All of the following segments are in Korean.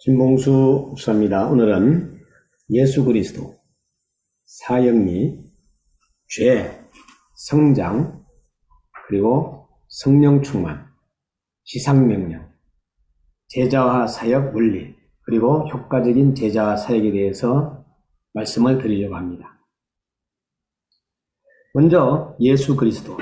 신봉수 목사입니다. 오늘은 예수 그리스도, 사형리, 죄, 성장, 그리고 성령 충만, 지상명령, 제자와 사역 원리, 그리고 효과적인 제자와 사역에 대해서 말씀을 드리려고 합니다. 먼저 예수 그리스도.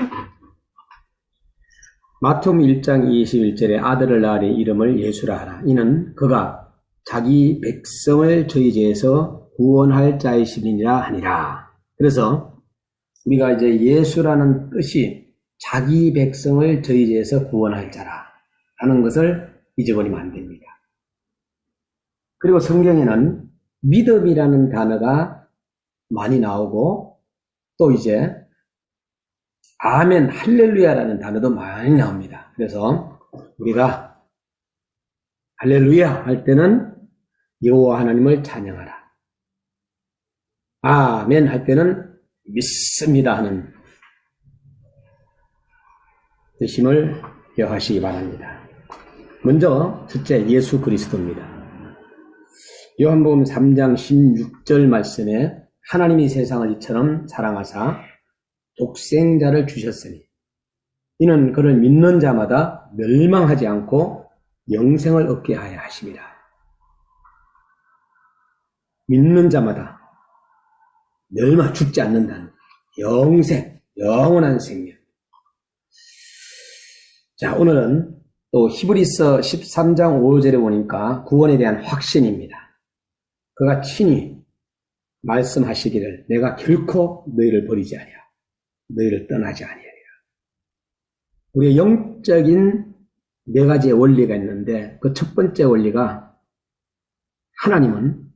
마태복음 1장 21절에 아들을 낳으리 이름을 예수라 하라. 이는 그가 자기 백성을 저희 죄에서 구원할 자이시니라 하니라. 그래서 우리가 이제 예수라는 뜻이 자기 백성을 저희 죄에서 구원할 자라 하는 것을 잊어버리면 안 됩니다. 그리고 성경에는 믿음이라는 단어가 많이 나오고 또 이제 아멘, 할렐루야라는 단어도 많이 나옵니다. 그래서 우리가 할렐루야 할 때는 여호와 하나님을 찬양하라. 아멘 할 때는 믿습니다 하는 뜻임을 기억하시기 바랍니다. 먼저 첫째 예수 그리스도입니다. 요한복음 3장 16절 말씀에 하나님이 세상을 이처럼 사랑하사 독생자를 주셨으니 이는 그를 믿는 자마다 멸망하지 않고 영생을 얻게 하여 하심이라. 믿는 자마다 죽지 않는다는 영생, 영원한 생명. 자, 오늘은 또 히브리서 13장 5절에 보니까 구원에 대한 확신입니다. 그가 친히 말씀하시기를 내가 결코 너희를 버리지 아니하 너희를 떠나지 아니하리라. 우리의 영적인 네 가지의 원리가 있는데 그 첫 번째 원리가 하나님은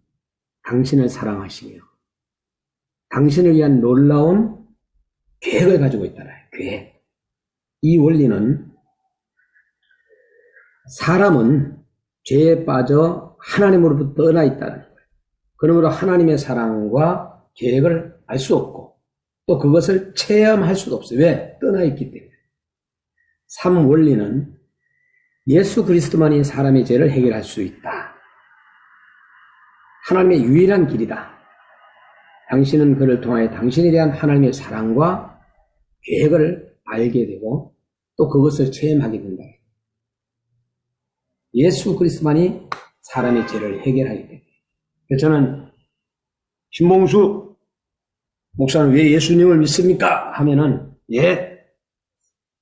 당신을 사랑하시며 당신을 위한 놀라운 계획을 가지고 있다는 계획. 이 원리는 사람은 죄에 빠져 하나님으로부터 떠나 있다는 거예요. 그러므로 하나님의 사랑과 계획을 알 수 없고 또 그것을 체험할 수도 없어요. 왜? 떠나 있기 때문에. 3 원리는 예수 그리스도만이 사람의 죄를 해결할 수 있다. 하나님의 유일한 길이다. 당신은 그를 통하여 당신에 대한 하나님의 사랑과 계획을 알게 되고 또 그것을 체험하게 된다. 예수 그리스도만이 사람의 죄를 해결하게 됩니다. 저는 신봉수 목사는 왜 예수님을 믿습니까? 하면은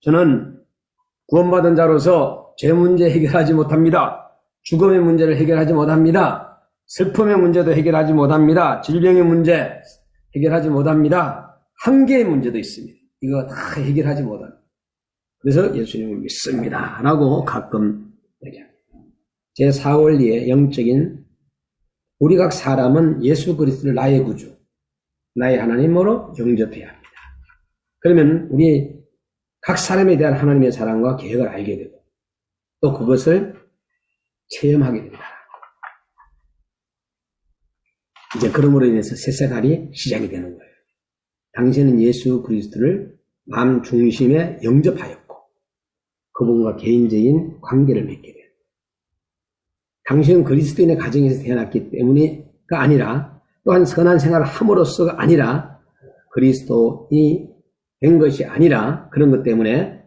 저는 구원받은 자로서 죄 문제 해결하지 못합니다. 죽음의 문제를 해결하지 못합니다. 슬픔의 문제도 해결하지 못합니다. 질병의 문제 해결하지 못합니다. 한계의 문제도 있습니다. 이거 다 해결하지 못합니다. 그래서 예수님을 믿습니다. 라고 가끔 얘기합니다. 제4원리의 영적인 우리 각 사람은 예수 그리스도를 나의 구주, 나의 하나님으로 영접해야 합니다. 그러면 우리 각 사람에 대한 하나님의 사랑과 계획을 알게 되고 또 그것을 체험하게 됩니다. 이제 그러므로 인해서 새 생활이 시작이 되는 거예요. 당신은 예수 그리스도를 마음 중심에 영접하였고 그분과 개인적인 관계를 맺게 돼요. 당신은 그리스도인의 가정에서 태어났기 때문에가 아니라 또한 선한 생활을 함으로써가 아니라 그리스도인이 된 것이 아니라 그런 것 때문에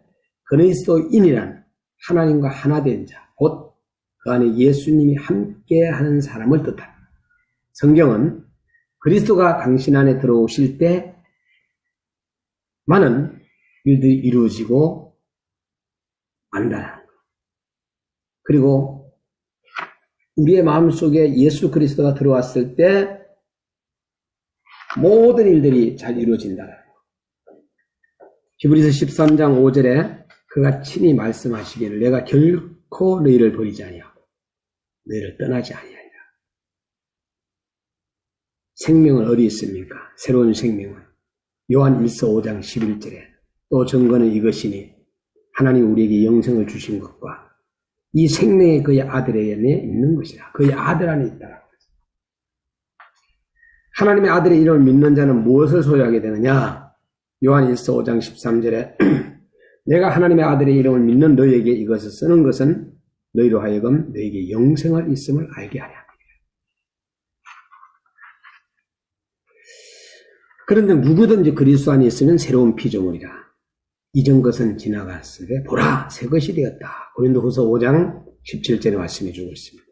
그리스도인이란 하나님과 하나 된 자, 곧 그 안에 예수님이 함께하는 사람을 뜻합니다. 성경은 그리스도가 당신 안에 들어오실 때 많은 일들이 이루어지고 안다는 것. 그리고 우리의 마음속에 예수 그리스도가 들어왔을 때 모든 일들이 잘 이루어진다는 것. 히브리서 13장 5절에 그가 친히 말씀하시기를 내가 결코 너희를 버리지 아니하고 너희를 떠나지 아니하리라. 생명은 어디 있습니까? 새로운 생명은 요한 1서 5장 11절에 또 증거는 이것이니 하나님 우리에게 영생을 주신 것과 이 생명이 그의 아들 안에 있는 것이라. 그의 아들 안에 있다라고. 하나님의 아들의 이름을 믿는 자는 무엇을 소유하게 되느냐? 요한 1서 5장 13절에 내가 하나님의 아들의 이름을 믿는 너희에게 이것을 쓰는 것은 너희로 하여금 너에게 영생을 있음을 알게 하려 합니다. 그런데 누구든지 그리스도 안에 있으면 새로운 피조물이라. 이전 것은 지나갔으되 보라 새 것이 되었다. 고린도후서 5장 17절에 말씀해 주고 있습니다.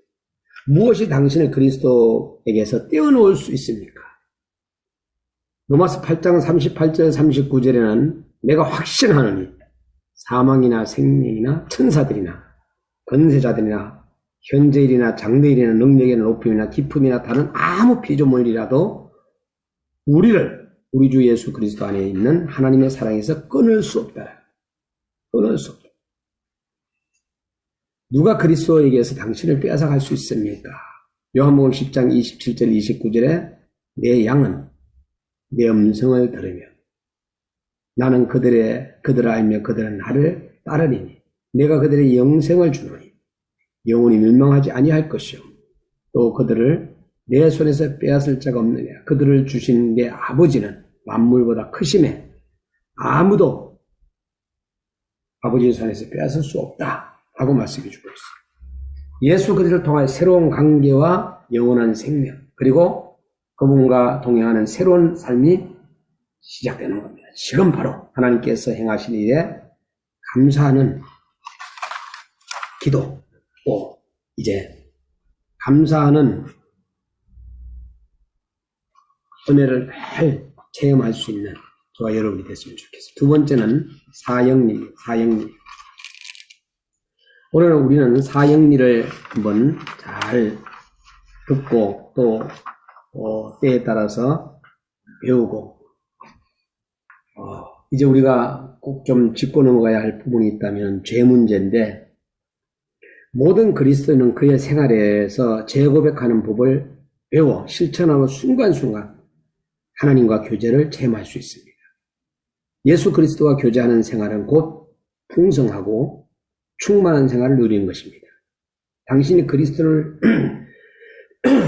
무엇이 당신을 그리스도에게서 떼어놓을 수 있습니까? 로마서 8장 38절 39절에는 내가 확신하노니 사망이나 생명이나 천사들이나 권세자들이나 현재일이나 장래일이나 능력이나 높임이나 기품이나 다른 아무 피조물이라도 우리를 우리 주 예수 그리스도 안에 있는 하나님의 사랑에서 끊을 수 없다. 끊을 수 없다. 누가 그리스도에게서 당신을 빼앗아갈 수 있습니까? 요한복음 10장 27절 29절에 내 양은 내 음성을 들으며 나는 그들을 알며 그들은 나를 따르리니 내가 그들의 영생을 주노니 영원히 멸망하지 아니할 것이요 또 그들을 내 손에서 빼앗을 자가 없느냐. 그들을 주신 내 아버지는 만물보다 크심에 아무도 아버지의 손에서 빼앗을 수 없다 라고 말씀해 주고 있습니다. 예수 그리스도를 통하여 새로운 관계와 영원한 생명 그리고 그분과 동행하는 새로운 삶이 시작되는 겁니다. 지금 바로 하나님께서 행하신 일에 감사하는 기도 또 이제 감사하는 은혜를 잘 체험할 수 있는 저와 여러분이 됐으면 좋겠습니다. 두 번째는 사형리. 오늘은 우리는 사형리를 한번 잘 듣고 또 때에 따라서 배우고 이제 우리가 꼭 좀 짚고 넘어가야 할 부분이 있다면 죄 문제인데 모든 그리스도인은 그의 생활에서 재고백하는 법을 배워 실천하고 순간순간 하나님과 교제를 체험할 수 있습니다. 예수 그리스도와 교제하는 생활은 곧 풍성하고 충만한 생활을 누리는 것입니다. 당신이 그리스도를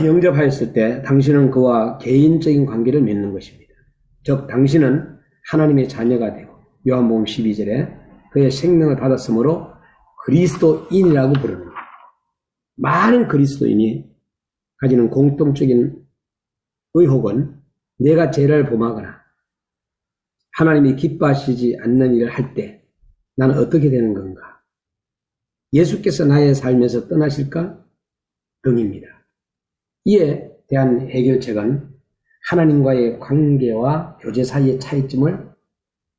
영접하였을 때 당신은 그와 개인적인 관계를 맺는 것입니다. 즉 당신은 하나님의 자녀가 되고 요한복음 12절에 그의 생명을 받았으므로 그리스도인이라고 부릅니다. 많은 그리스도인이 가지는 공통적인 의혹은 내가 죄를 범하거나 하나님이 기뻐하시지 않는 일을 할 때 나는 어떻게 되는 건가? 예수께서 나의 삶에서 떠나실까? 등입니다. 이에 대한 해결책은 하나님과의 관계와 교제 사이의 차이점을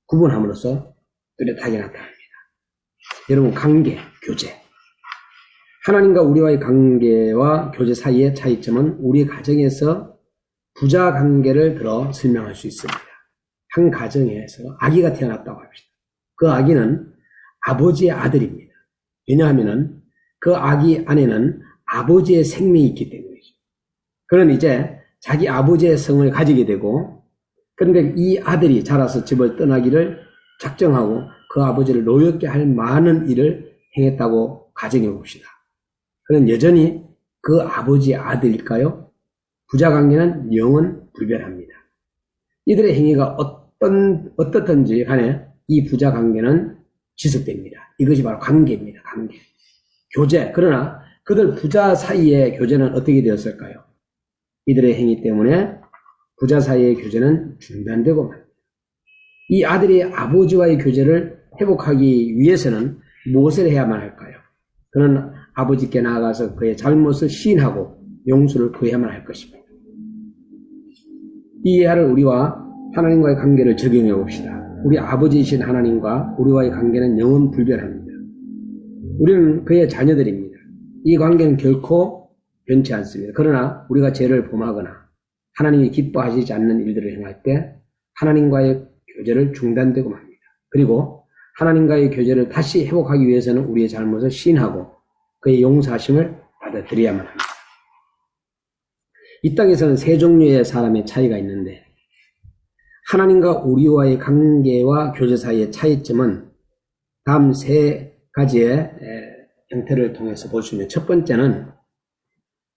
구분함으로써 뚜렷하게 나타납니다. 여러분, 관계, 교제. 하나님과 우리와의 관계와 교제 사이의 차이점은 우리 가정에서 부자 관계를 들어 설명할 수 있습니다. 한 가정에서 아기가 태어났다고 합시다. 그 아기는 아버지의 아들입니다. 왜냐하면 그 아기 안에는 아버지의 생명이 있기 때문이죠. 그는 이제 자기 아버지의 성을 가지게 되고, 그런데 이 아들이 자라서 집을 떠나기를 작정하고 그 아버지를 노엽게 할 많은 일을 행했다고 가정해 봅시다. 그는 여전히 그 아버지의 아들일까요? 부자 관계는 영원 불변합니다. 이들의 행위가 어떻든지 간에 이 부자 관계는 지속됩니다. 이것이 바로 관계입니다. 관계. 교제. 그러나 그들 부자 사이의 교제는 어떻게 되었을까요? 이들의 행위 때문에 부자 사이의 교제는 중단되고 맙니다. 이 아들이 아버지와의 교제를 회복하기 위해서는 무엇을 해야만 할까요? 그는 아버지께 나아가서 그의 잘못을 시인하고 용서를 구해야만 할 것입니다. 이 이해를 우리와 하나님과의 관계를 적용해 봅시다. 우리 아버지이신 하나님과 우리와의 관계는 영원 불변합니다. 우리는 그의 자녀들입니다. 이 관계는 결코 변치 않습니다. 그러나 우리가 죄를 범하거나 하나님이 기뻐하시지 않는 일들을 행할 때 하나님과의 교제를 중단되고 맙니다. 그리고 하나님과의 교제를 다시 회복하기 위해서는 우리의 잘못을 시인하고 그의 용서하심을 받아들여야만 합니다. 이 땅에서는 세 종류의 사람의 차이가 있는데 하나님과 우리와의 관계와 교제 사이의 차이점은 다음 세 가지의 형태를 통해서 볼 수 있는 첫 번째는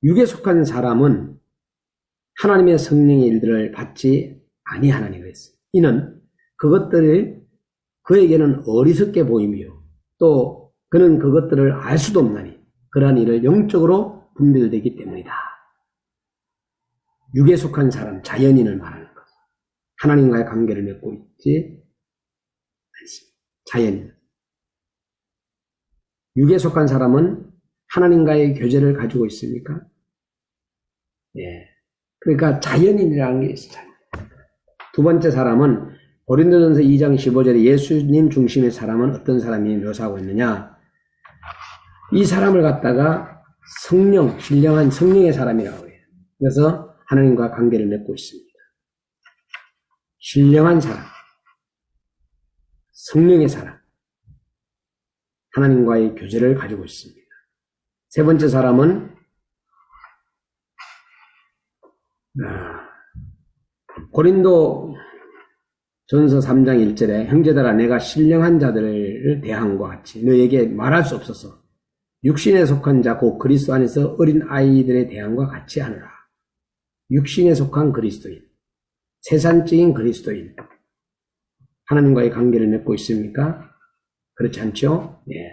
육에 속한 사람은 하나님의 성령의 일들을 받지 아니하나니 그랬어요. 이는 그것들이 그에게는 어리석게 보이며 또 그는 그것들을 알 수도 없나니 그러한 일을 영적으로 분별되기 때문이다. 육에 속한 사람, 자연인을 말하는 것. 하나님과의 관계를 맺고 있지 않습니다. 자연인. 육에 속한 사람은 하나님과의 교제를 가지고 있습니까? 예. 그러니까 자연인이라는 게 있어요. 두 번째 사람은 고린도전서 2장 15절에 예수님 중심의 사람은 어떤 사람이 묘사하고 있느냐? 이 사람을 갖다가 성령, 신령한 성령의 사람이라고 해요. 그래서 하나님과 관계를 맺고 있습니다. 신령한 사람, 성령의 사람, 하나님과의 교제를 가지고 있습니다. 세 번째 사람은 고린도 전서 3장 1절에 형제들아 내가 신령한 자들을 대함과 같이 너에게 말할 수 없어서 육신에 속한 자 곧 그리스도 안에서 어린 아이들의 대함과 같이 하느라. 육신에 속한 그리스도인, 세상적인 그리스도인, 하나님과의 관계를 맺고 있습니까? 그렇지 않죠? 예.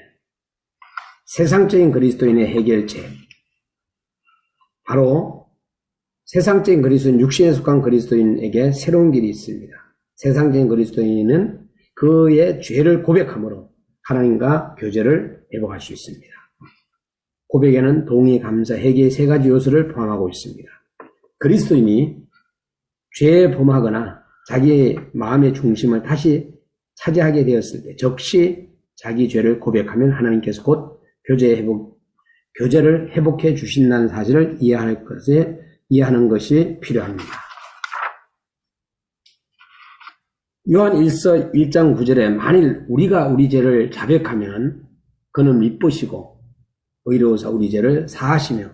세상적인 그리스도인의 해결책. 바로 세상적인 그리스도인, 육신에 속한 그리스도인에게 새로운 길이 있습니다. 세상적인 그리스도인은 그의 죄를 고백함으로 하나님과 교제를 회복할 수 있습니다. 고백에는 동의, 감사, 회개의 세 가지 요소를 포함하고 있습니다. 그리스도인이 죄에 범하거나 자기의 마음의 중심을 다시 차지하게 되었을 때 즉시 자기 죄를 고백하면 하나님께서 곧 교제를 회복해 주신다는 사실을 이해하는 것이 필요합니다. 요한 1서 1장 9절에 만일 우리가 우리 죄를 자백하면 그는 미쁘시고 의로우사 우리 죄를 사하시며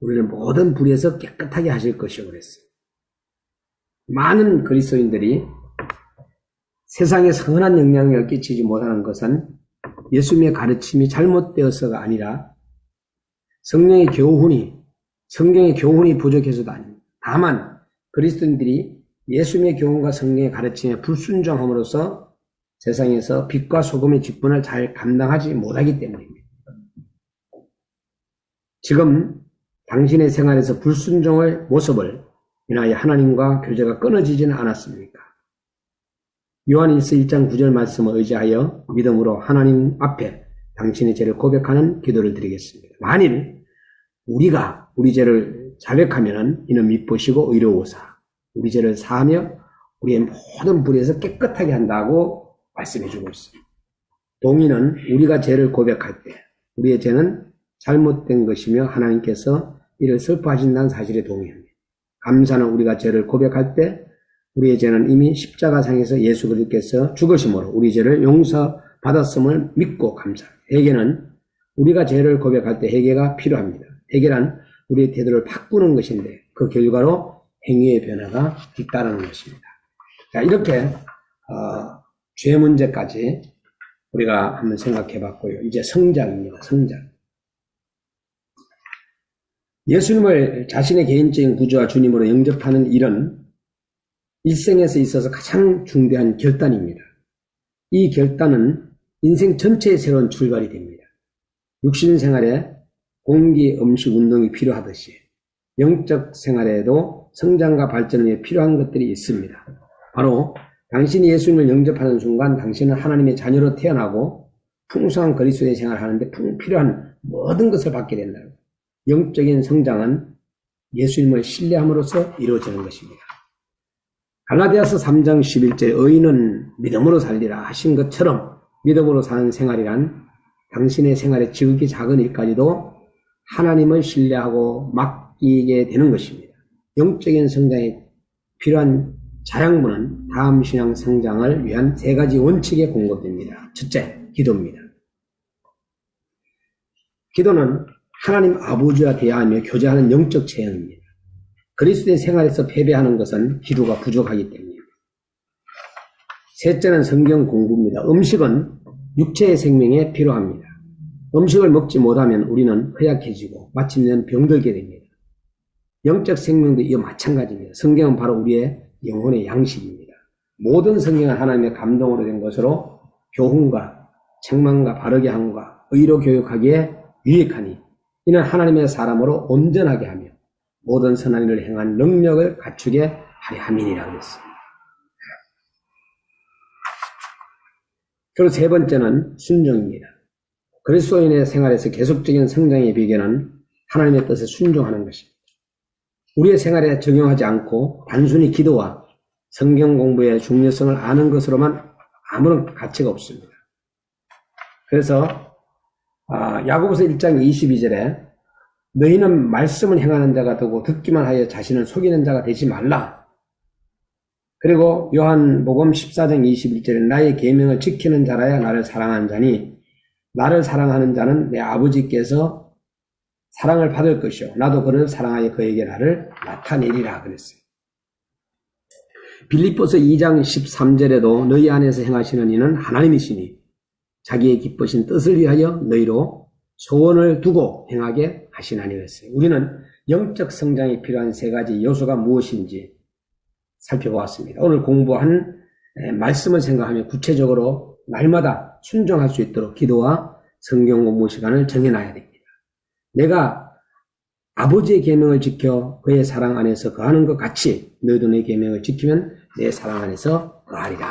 우리를 모든 불의에서 깨끗하게 하실 것이라고 그랬어요. 많은 그리스도인들이 세상에 선한 영향력을 끼치지 못하는 것은 예수님의 가르침이 잘못되어서가 아니라 성경의 교훈이 부족해서도 아닙니다. 다만 그리스도인들이 예수님의 교훈과 성경의 가르침에 불순종함으로써 세상에서 빛과 소금의 직분을 잘 감당하지 못하기 때문입니다. 지금 당신의 생활에서 불순종의 모습을 인하여 하나님과 교제가 끊어지지는 않았습니까? 요한일서 1장 9절 말씀을 의지하여 믿음으로 하나님 앞에 당신의 죄를 고백하는 기도를 드리겠습니다. 만일 우리가 우리 죄를 자백하면 이는 미쁘시고 의로우사 우리 죄를 사하며 우리의 모든 불의에서 깨끗하게 한다고 말씀해 주고 있습니다. 동의는 우리가 죄를 고백할 때 우리의 죄는 잘못된 것이며 하나님께서 이를 슬퍼하신다는 사실에 동의합니다. 감사는 우리가 죄를 고백할 때 우리의 죄는 이미 십자가상에서 예수 그리스도께서 죽으심으로 우리 죄를 용서받았음을 믿고 감사합니다. 회개는 우리가 죄를 고백할 때 회개가 필요합니다. 회개란 우리의 태도를 바꾸는 것인데 그 결과로 행위의 변화가 뒤따르는 것입니다. 자, 이렇게 죄 문제까지 우리가 한번 생각해 봤고요. 이제 성장입니다. 성장. 예수님을 자신의 개인적인 구주와 주님으로 영접하는 일은 일생에서 있어서 가장 중대한 결단입니다. 이 결단은 인생 전체의 새로운 출발이 됩니다. 육신 생활에 공기, 음식, 운동이 필요하듯이 영적 생활에도 성장과 발전을 위해 필요한 것들이 있습니다. 바로 당신이 예수님을 영접하는 순간 당신은 하나님의 자녀로 태어나고 풍성한 그리스도의 생활을 하는데 필요한 모든 것을 받게 된다. 영적인 성장은 예수님을 신뢰함으로써 이루어지는 것입니다. 갈라디아서 3장 11절에 의인은 믿음으로 살리라 하신 것처럼 믿음으로 사는 생활이란 당신의 생활의 지극히 작은 일까지도 하나님을 신뢰하고 맡기게 되는 것입니다. 영적인 성장에 필요한 자양분은 다음 신앙 성장을 위한 세 가지 원칙에 공급됩니다. 첫째, 기도입니다. 기도는 하나님 아버지와 대화하며 교제하는 영적 체험입니다. 그리스도의 생활에서 패배하는 것은 기도가 부족하기 때문입니다. 셋째는 성경 공부입니다. 음식은 육체의 생명에 필요합니다. 음식을 먹지 못하면 우리는 허약해지고 마침내는 병들게 됩니다. 영적 생명도 이와 마찬가지입니다. 성경은 바로 우리의 영혼의 양식입니다. 모든 성경은 하나님의 감동으로 된 것으로 교훈과 책망과 바르게 함과 의로 교육하기에 유익하니 이는 하나님의 사람으로 온전하게 하며 모든 선한 일을 행한 능력을 갖추게 하려 함이니라 그랬습니다. 그리고 세 번째는 순종입니다. 그리스도인의 생활에서 계속적인 성장의 비결은 하나님의 뜻에 순종하는 것입니다. 우리의 생활에 적용하지 않고 단순히 기도와 성경 공부의 중요성을 아는 것으로만 아무런 가치가 없습니다. 그래서 야고보서 1장 22절에 너희는 말씀을 행하는 자가 되고 듣기만 하여 자신을 속이는 자가 되지 말라. 그리고 요한복음 14장 21절에 나의 계명을 지키는 자라야 나를 사랑하는 자니 나를 사랑하는 자는 내 아버지께서 사랑을 받을 것이요 나도 그를 사랑하여 그에게 나를 나타내리라 그랬어요. 빌립보서 2장 13절에도 너희 안에서 행하시는 이는 하나님이시니 자기의 기쁘신 뜻을 위하여 너희로 소원을 두고 행하게 하시나니 그랬어요. 우리는 영적 성장이 필요한 세 가지 요소가 무엇인지 살펴보았습니다. 오늘 공부한 말씀을 생각하며 구체적으로 날마다 순종할 수 있도록 기도와 성경 공부 시간을 정해놔야 됩니다. 내가 아버지의 계명을 지켜 그의 사랑 안에서 거하는 것 같이 너희도 내 계명을 지키면 내 사랑 안에서 거하리라.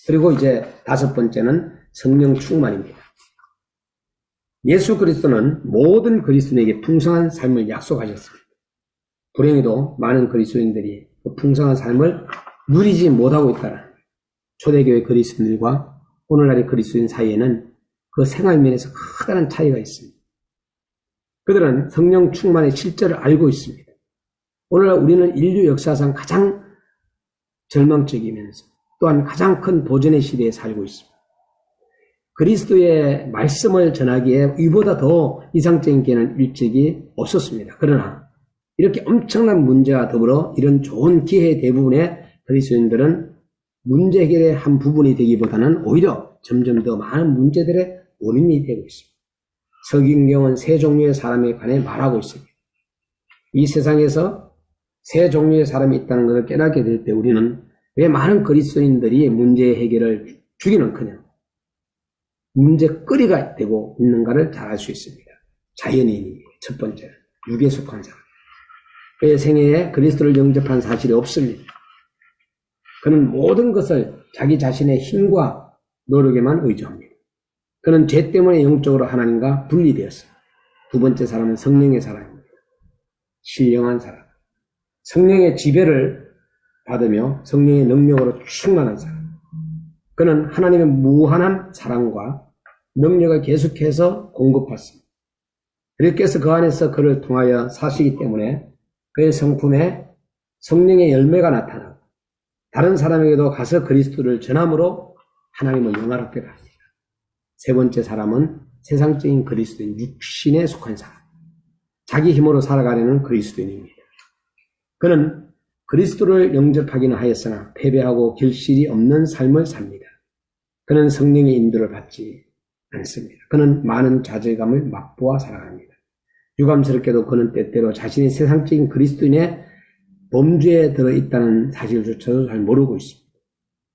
그리고 이제 다섯 번째는 성령 충만입니다. 예수 그리스도는 모든 그리스도인에게 풍성한 삶을 약속하셨습니다. 불행히도 많은 그리스도인들이 그 풍성한 삶을 누리지 못하고 있다는 초대교회 그리스도인들과 오늘날의 그리스도인 사이에는 그 생활면에서 커다란 차이가 있습니다. 그들은 성령 충만의 실제를 알고 있습니다. 오늘날 우리는 인류 역사상 가장 절망적이면서 또한 가장 큰 도전의 시대에 살고 있습니다. 그리스도의 말씀을 전하기에 이보다 더 이상적인 기회는 일찍이 없었습니다. 그러나 이렇게 엄청난 문제와 더불어 이런 좋은 기회 대부분의 그리스도인들은 문제 해결의 한 부분이 되기보다는 오히려 점점 더 많은 문제들의 원인이 되고 있습니다. 성경은 세 종류의 사람에 관해 말하고 있습니다. 이 세상에서 세 종류의 사람이 있다는 것을 깨닫게 될 때 우리는 왜 많은 그리스도인들이 문제 해결을 주기는커녕 문제거리가 되고 있는가를 잘 알 수 있습니다. 자연인입니다. 첫 번째는 육에 속한 사람. 그의 생애에 그리스도를 영접한 사실이 없습니다. 그는 모든 것을 자기 자신의 힘과 노력에만 의존합니다. 그는 죄 때문에 영적으로 하나님과 분리되었습니다. 두 번째 사람은 성령의 사람입니다. 신령한 사람. 성령의 지배를 받으며 성령의 능력으로 충만한 사람. 그는 하나님의 무한한 사랑과 능력을 계속해서 공급받습니다. 그리스도께서 그 안에서 그를 통하여 사시기 때문에 그의 성품에 성령의 열매가 나타나고 다른 사람에게도 가서 그리스도를 전함으로 하나님을 영화롭게 합니다. 세 번째 사람은 세상적인 그리스도인, 육신에 속한 사람. 자기 힘으로 살아가려는 그리스도인입니다. 그는 그리스도를 영접하기는 하였으나 패배하고 결실이 없는 삶을 삽니다. 그는 성령의 인도를 받지 않습니다. 그는 많은 좌절감을 맛보아 살아갑니다. 유감스럽게도 그는 때때로 자신이 세상적인 그리스도인의 범죄에 들어있다는 사실조차도 잘 모르고 있습니다.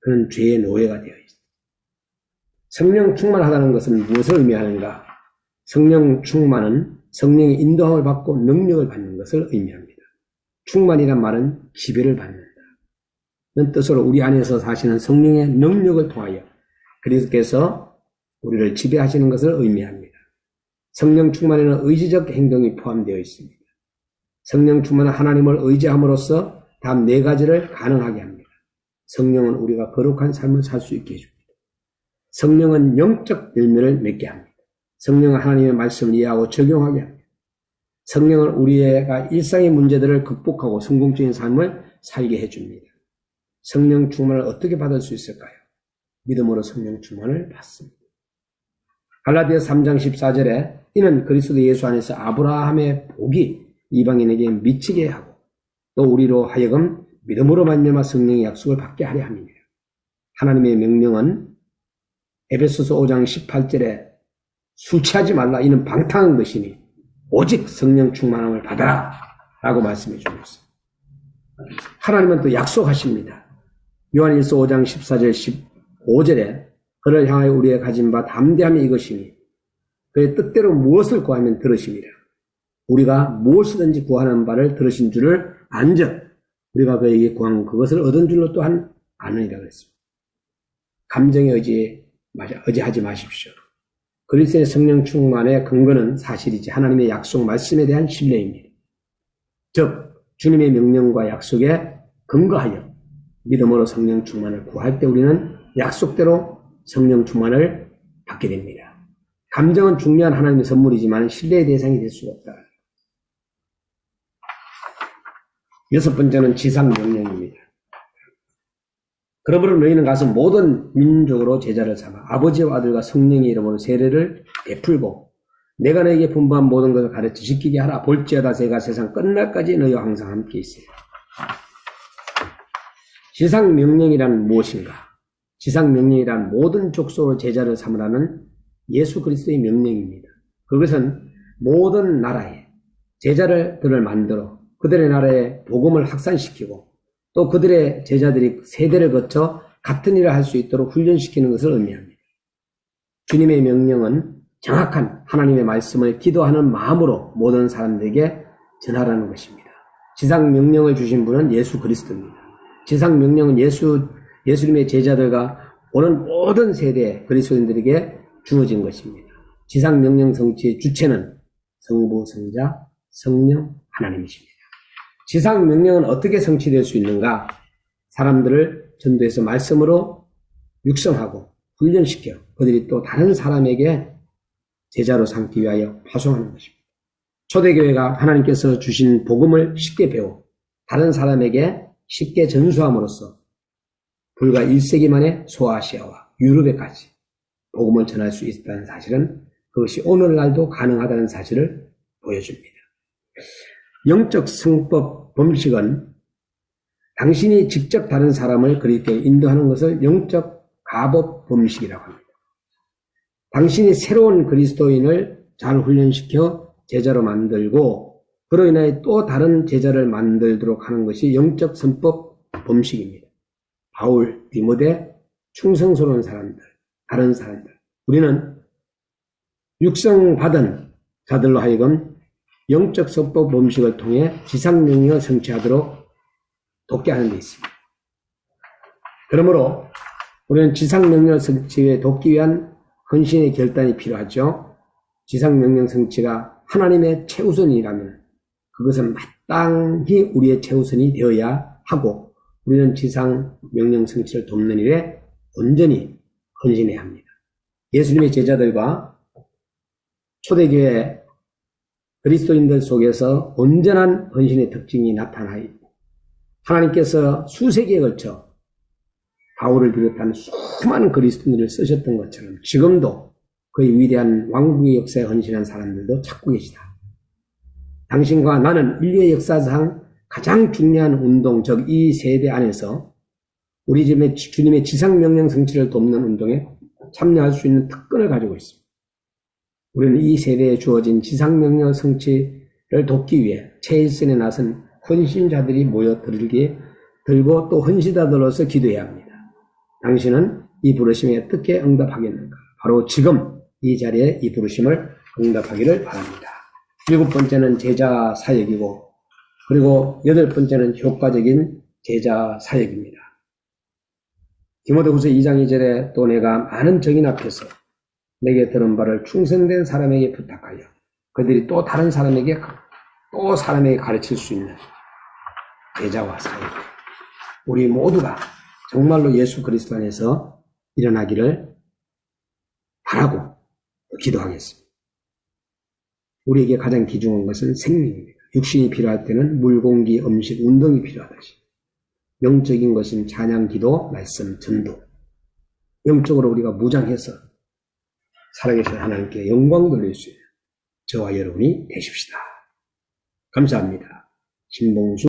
그는 죄의 노예가 되어 있습니다. 성령 충만하다는 것은 무엇을 의미하는가? 성령 충만은 성령의 인도함을 받고 능력을 받는 것을 의미합니다. 충만이란 말은 지배를 받는다는 뜻으로 우리 안에서 사시는 성령의 능력을 통하여 그리스도께서 우리를 지배하시는 것을 의미합니다. 성령 충만에는 의지적 행동이 포함되어 있습니다. 성령 충만은 하나님을 의지함으로써 다음 네 가지를 가능하게 합니다. 성령은 우리가 거룩한 삶을 살 수 있게 해줍니다. 성령은 영적 열매를 맺게 합니다. 성령은 하나님의 말씀을 이해하고 적용하게 합니다. 성령은 우리가 일상의 문제들을 극복하고 성공적인 삶을 살게 해줍니다. 성령 충만을 어떻게 받을 수 있을까요? 믿음으로 성령 충만을 받습니다. 갈라디아 3장 14절에 이는 그리스도 예수 안에서 아브라함의 복이 이방인에게 미치게 하고 또 우리로 하여금 믿음으로 말미암아 성령의 약속을 받게 하려 함이니라. 하나님의 명령은 에베소서 5장 18절에 술 취하지 말라 이는 방탕한 것이니 오직 성령 충만함을 받아라 라고 말씀해 주고 있습니다. 하나님은 또 약속하십니다. 요한일서 5장 14절 15절에 그를 향하여 우리의 가진 바 담대함이 이것이니 그의 뜻대로 무엇을 구하면 들으심이라. 우리가 무엇이든지 구하는 바를 들으신 줄을 안즉 우리가 그에게 구한 그것을 얻은 줄로 또한 아느니라 그랬습니다. 감정에 의지하지 마십시오. 그리스도의 성령 충만의 근거는 사실이지 하나님의 약속 말씀에 대한 신뢰입니다. 즉 주님의 명령과 약속에 근거하여 믿음으로 성령 충만을 구할 때 우리는 약속대로 성령 충만을 받게 됩니다. 감정은 중요한 하나님의 선물이지만 신뢰의 대상이 될 수가 없다. 여섯 번째는 지상 명령입니다. 그러므로 너희는 가서 모든 민족으로 제자를 삼아 아버지와 아들과 성령의 이름으로 세례를 베풀고 내가 너희에게 분부한 모든 것을 가르쳐 지키게 하라. 볼지어다 제가 세상 끝날까지 너희와 항상 함께 있어요. 지상 명령이란 무엇인가? 지상 명령이란 모든 족속으로 제자를 삼으라는 예수 그리스도의 명령입니다. 그것은 모든 나라에 제자들을 만들어 그들의 나라에 복음을 확산시키고 또 그들의 제자들이 세대를 거쳐 같은 일을 할 수 있도록 훈련시키는 것을 의미합니다. 주님의 명령은 정확한 하나님의 말씀을 기도하는 마음으로 모든 사람들에게 전하라는 것입니다. 지상 명령을 주신 분은 예수 그리스도입니다. 지상 명령은 예수님의 제자들과 오는 모든 세대 그리스도인들에게 주어진 것입니다. 지상 명령 성취의 주체는 성부, 성자, 성령 하나님이십니다. 지상 명령은 어떻게 성취될 수 있는가? 사람들을 전도해서 말씀으로 육성하고 훈련시켜 그들이 또 다른 사람에게 제자로 삼기 위하여 파송하는 것입니다. 초대교회가 하나님께서 주신 복음을 쉽게 배워 다른 사람에게 쉽게 전수함으로써 불과 1세기 만에 소아시아와 유럽에까지 복음을 전할 수 있다는 사실은 그것이 오늘날도 가능하다는 사실을 보여줍니다. 영적 성법 범식은 당신이 직접 다른 사람을 그리스도에 인도하는 것을 영적 가법 범식이라고 합니다. 당신이 새로운 그리스도인을 잘 훈련시켜 제자로 만들고 그로 인하여 또 다른 제자를 만들도록 하는 것이 영적 선법 범식입니다. 바울, 디모데, 충성스러운 사람들, 다른 사람들. 우리는 육성받은 자들로 하여금 영적 선법 범식을 통해 지상명령을 성취하도록 돕게 하는 데 있습니다. 그러므로 우리는 지상명령 성취에 돕기 위한 헌신의 결단이 필요하죠. 지상명령 성취가 하나님의 최우선이라면 그것은 마땅히 우리의 최우선이 되어야 하고 우리는 지상명령 성취를 돕는 일에 온전히 헌신해야 합니다. 예수님의 제자들과 초대교회 그리스도인들 속에서 온전한 헌신의 특징이 나타나 있고 하나님께서 수세기에 걸쳐 바울을 비롯한 수많은 그리스도인들을 쓰셨던 것처럼 지금도 그의 위대한 왕국의 역사에 헌신한 사람들도 찾고 계시다. 당신과 나는 인류의 역사상 가장 중요한 운동, 즉 이 세대 안에서 우리 주님의 지상명령 성취를 돕는 운동에 참여할 수 있는 특권을 가지고 있습니다. 우리는 이 세대에 주어진 지상명령 성취를 돕기 위해 최일선에 나선 헌신자들이 들고 또 헌신자들로서 기도해야 합니다. 당신은 이 부르심에 어떻게 응답하겠는가? 바로 지금 이 자리에 이 부르심을 응답하기를 바랍니다. 7번째는 제자 사역이고 그리고 8번째는 효과적인 제자 사역입니다. 디모데후서 2장 2절에 또 내가 많은 정인 앞에서 내게 들은 바를 충성된 사람에게 부탁하여 그들이 또 다른 사람에게 가르칠 수 있는 제자와 사역. 우리 모두가 정말로 예수 그리스도 안에서 일어나기를 바라고 기도하겠습니다. 우리에게 가장 귀중한 것은 생명입니다. 육신이 필요할 때는 물, 공기, 음식, 운동이 필요하듯이 영적인 것은 찬양, 기도, 말씀, 전도. 영적으로 우리가 무장해서 살아계신 하나님께 영광 돌릴 수 있는 저와 여러분이 되십시다. 감사합니다. 신봉수